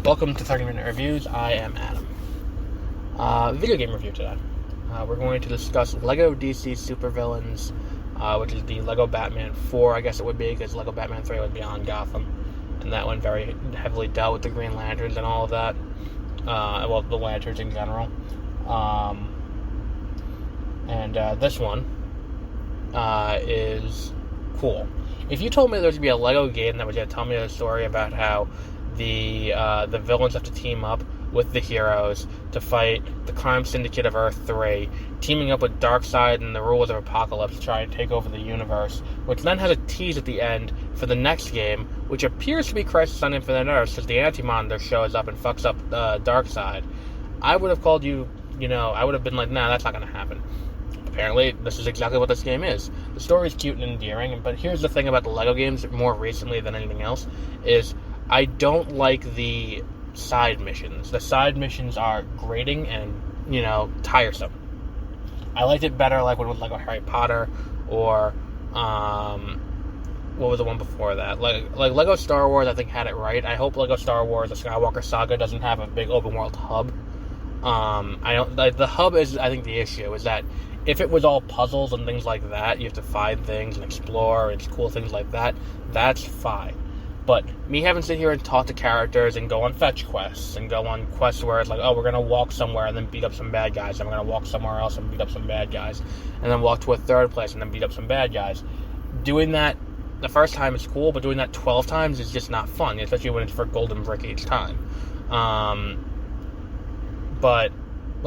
Welcome to 30-Minute Reviews. I am Adam. Video game review today. We're going to discuss LEGO DC Supervillains, which is the LEGO Batman 4, I guess it would be, because LEGO Batman 3 was Beyond Gotham, and that one very heavily dealt with the Green Lanterns and all of that. Well, the Lanterns in general. This one is cool. If you told me there was going to be a LEGO game that was going to tell me a story about how the villains have to team up with the heroes to fight the crime syndicate of Earth 3, teaming up with Darkseid and the rulers of Apokolips to try and take over the universe, which then has a tease at the end for the next game, which appears to be Crisis on Infinite Earths, because the Anti-Monitor shows up and fucks up Darkseid. I would have called you, I would have been like, nah, that's not going to happen. Apparently, this is exactly what this game is. The story is cute and endearing, but here's the thing about the LEGO games, more recently than anything else, is I don't like the side missions. The side missions are grating and, tiresome. I liked it better like when it was LEGO Harry Potter or, what was the one before that? Like LEGO Star Wars, I think, had it right. I hope LEGO Star Wars, the Skywalker Saga, doesn't have a big open world hub. The hub is, I think, the issue, is that if it was all puzzles and things like that, you have to find things and explore and cool things like that, that's fine. But me having to sit here and talk to characters and go on fetch quests and go on quests where it's like, oh, we're going to walk somewhere and then beat up some bad guys, and we're going to walk somewhere else and beat up some bad guys, and then walk to a third place and then beat up some bad guys. Doing that the first time is cool, but doing that 12 times is just not fun, especially when it's for Golden Brick each time. But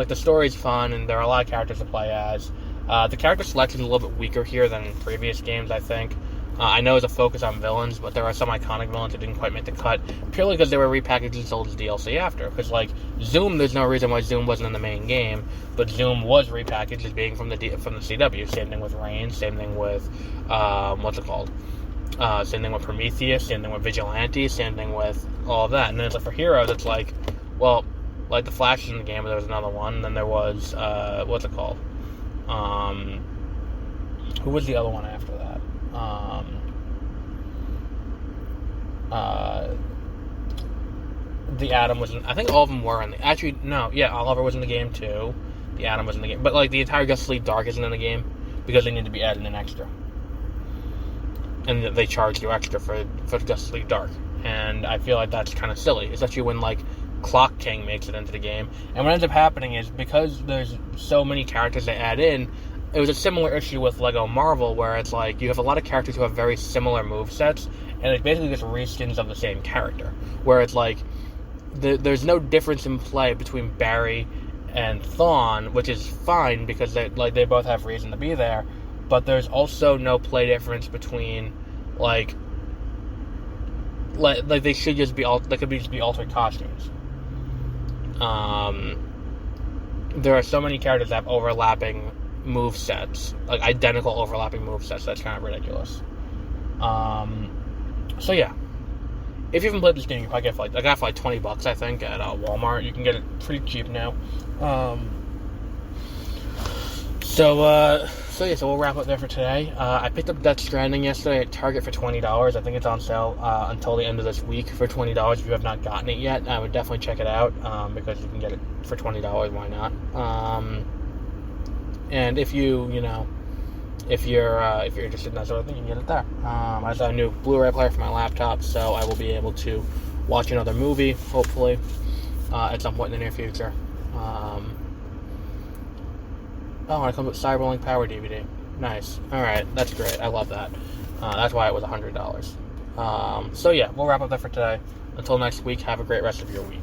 the story's fun, and there are a lot of characters to play as. The character selection is a little bit weaker here than in previous games, I think. I know it's a focus on villains, but there are some iconic villains that didn't quite make the cut, purely because they were repackaged and sold as DLC after. Because, Zoom, there's no reason why Zoom wasn't in the main game, but Zoom was repackaged as being from the CW. Same thing with Reign, same thing with, same thing with Prometheus, same thing with Vigilante, same thing with all of that. And then for Heroes, it's the Flash is in the game, but there was another one, and then there was, who was the other one after that? The Atom was in, I think all of them were in the, actually, no, yeah, Oliver was in the game too, the Atom was in the game, but the entire Justice League Dark isn't in the game, because they need to be added in extra, and they charge you extra for Justice League Dark, and I feel like that's kind of silly, especially when, Clock King makes it into the game, and what ends up happening is, because there's so many characters they add in, it was a similar issue with LEGO Marvel, where it's you have a lot of characters who have very similar movesets, and it's basically just reskins of the same character, where it's there's no difference in play between Barry and Thawne, which is fine, because they both have reason to be there, but there's also no play difference between, they should just be, they could just be altered costumes. There are so many characters that have overlapping movesets, identical overlapping movesets, that's kind of ridiculous. So yeah, if you haven't played this game, you probably get I got it for $20, I think, at Walmart. You can get it pretty cheap now. So we'll wrap up there for today. I picked up Death Stranding yesterday at Target for $20. I think it's on sale until the end of this week for $20. If you have not gotten it yet, I would definitely check it out, because you can get it for $20. Why not? And if if you're interested in that sort of thing, you can get it there. I just got a new Blu-ray player for my laptop, so I will be able to watch another movie, hopefully, at some point in the near future. And it comes with Cyberlink Power DVD. Nice. Alright, that's great. I love that. That's why it was $100. So yeah, we'll wrap up there for today. Until next week, have a great rest of your week.